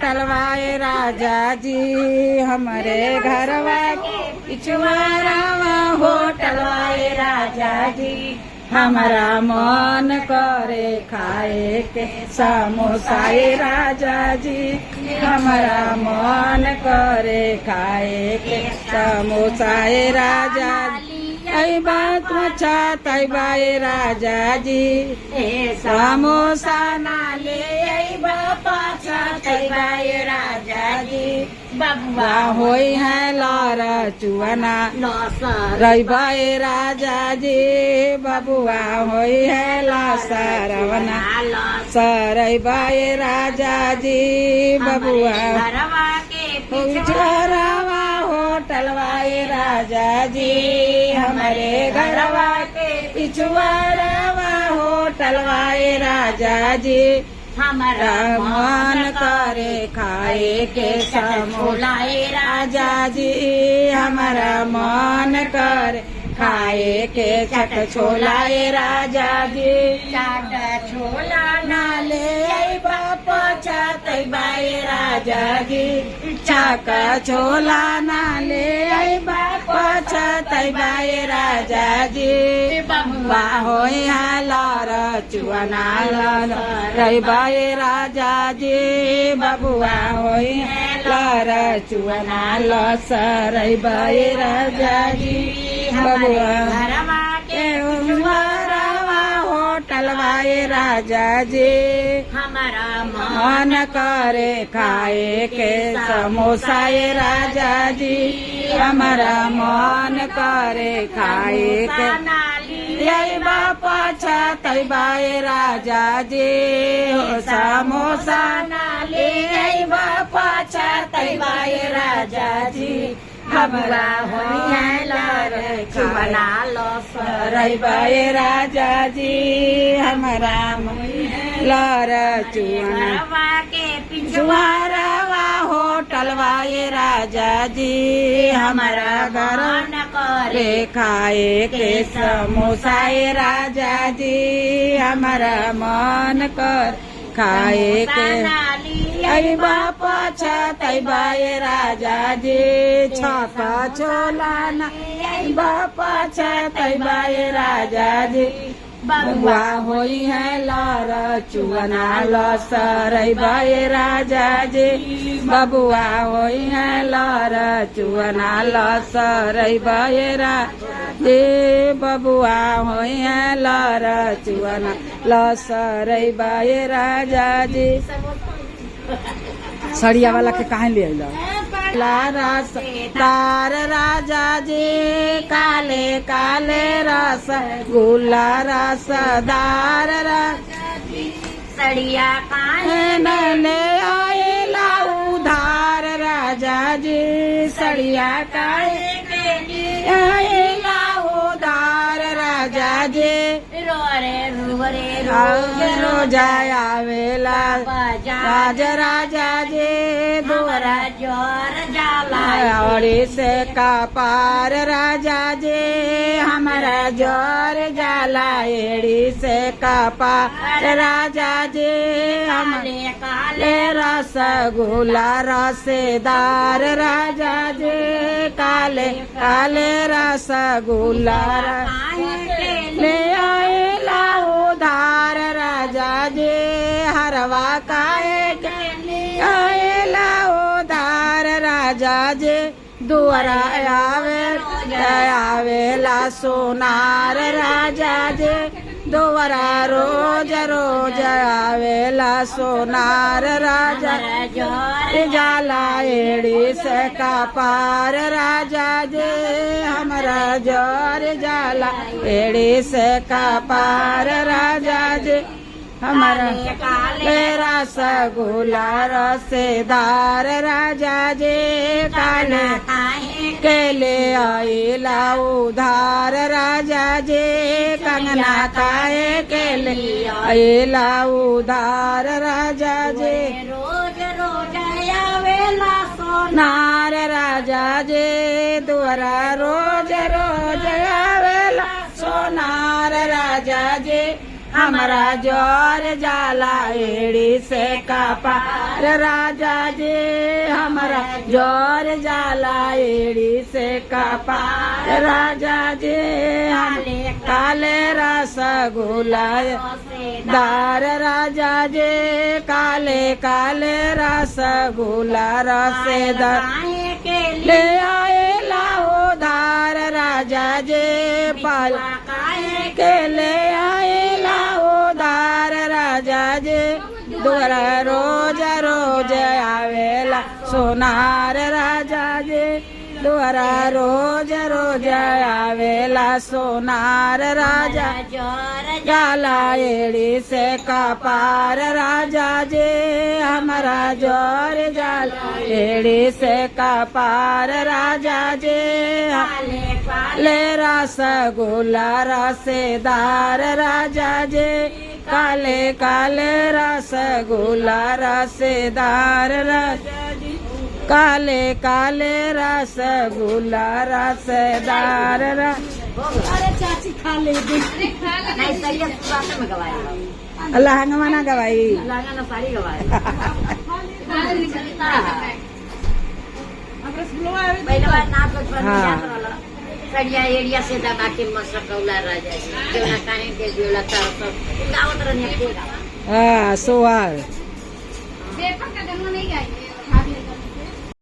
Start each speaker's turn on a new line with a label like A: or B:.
A: होटलवाए राजा जी हमारे घरवा के पिछवाड़वा होटलवाए राजा जी हमारा मन करे खाए के समोसाए राजा जी हमारा मन करे खाए के समोसाए राजा जी आई बात अच्छा तैबाए राजा जी समोसा नाले आई बापा तैबाए राजा जी बबुआ होई है लार चुअना रैबाए राजा जी बबुआ होई है लासरवना सरैबाए राजा जी बबुआ पिछवाड़वा होटलवाए राजा जी हमारे घरवा के पिछवाड़वा होटलवाए राजा जी हमारा मन करे खाए के समोलाए राजा जी हमारा मन करे खाए के चाट छोलाए राजा जी चाट छोला नाले बापा छाते बाए राजा जी चाक छोला नाले बापा छाते बाए राजा जी बबुआ होई लार चुअना रही बाए राजा जी बबुआ होई लार चुअना लस रही बाए राजा जी बबुआ के पिछवाड़वा होटलवाए राजा जी हमारा मन करे खाए के समोसाए राजा जी हमारा मन करे खाए के यही बापा तैबाए राजा जी समोसा नाले यही बापा तैबाए राजा जी बबुआ होई है लार चुअना रैबाए राजा जी हमारा लार चुअना के पिछवाड़वा होटलवाए राजा जी हमारा घर करे खाए के समोसाए राजा जी हमारा मन कर खाए के आई बापा तैबाए राजा जी छाका छोला ना बापा तैबाए राजा जी बबुआ होई है लार चुअना लसरैबाए राजा जी बबुआ होई है लार चुअना लसरैबाए राजा जी बबुआ होई है लार चुअना लसरैबाए राजा जी सड़िया वाला के कहाँ ले रस तार राजा जी काले काले रस गुला रसदार सड़िया काहे ले आएला उधार राजा जी सड़िया काहे आएला उधार राजा जी रोजा आवेला राजा जी दोरा जोर जाला औरी से का पार राजा जी हमारा जोर जाला एड़ी से का पार राजा जी हमारे काले रसगुल्ला रसेदार राजा जी काले काले रसगुल्ला ले आएला उधार राजा जी हरवा काहे आएला उधार राजा जी दुआरा आवेला सोनार राजा जी दुआरा रोज रोज आवेला सोनार राजा जाला एड़ी से का पार राजा जी हमारा जोर जाला एड़ी से का पार राजा जी हमारा रसगुल्ला रसेदार राजा जी काले केले आइला उधार राजा जी कंगना काहे केले आइला उधार राजा जी रोज रोज आवेला सोनार राजा जी द्वारा रोज रोज आवेला सोनार राजा जी हमारा जोर जाला एड़ी से कपार राजा जी हमारा जोर जाला एड़ी से कपार राजा जी हम काले रसगुल्ला दार राजा जी काले काले रसगुल्ला रसेदार ले आए लाओ धार राजा जी पाल के ले आए लाओ धार राजा जी द्वारा रोज रोज आवेला सोनार राजा जी द्वारा रोज रोज आवेला सोनार राजा जाला एड़ी से कपार राजा जी हमारा जोर जाला एड़ी से कपार राजा जी ले रसगुल्ला रसेदार राजा जी काले काले रसगुल्ला रसेदार राजा जी काले काले रसगुल्ला रसेदार
B: अरे चाची खा ले नहीं सही है पुराने में गवाया
A: अल्लाह हंगमाना गवाई
B: लगा ना सारी गवाया पहले बार नाच बचपन में याद वाला सड़िया एरिया से दबा के मसकौला राजा जो ना काहे के जोला तार सब गावत रहने के
A: हाँ सोवार
B: देखा का जन्म नहीं गई